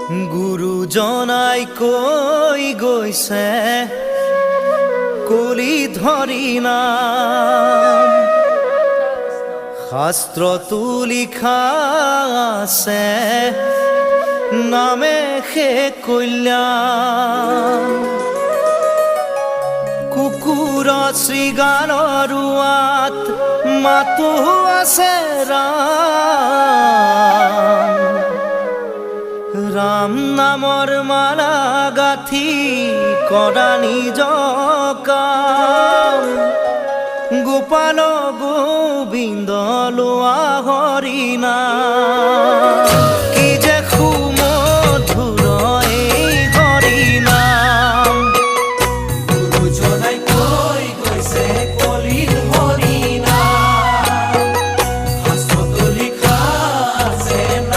গুৰুজনাই কৈ গৈছে কলি ধৰি নাম, শাস্ত্ৰতো লিখা আছে নামে সে কল্যাণ। কুকুৰ শৃগালৰ ৰোৱাত মাতো আছে ৰাম, ৰাম নামৰ মালা গাঁঠি কৰা নিজ কাম। গোপাল গোবিন্দ লোৱা হৰি নাম।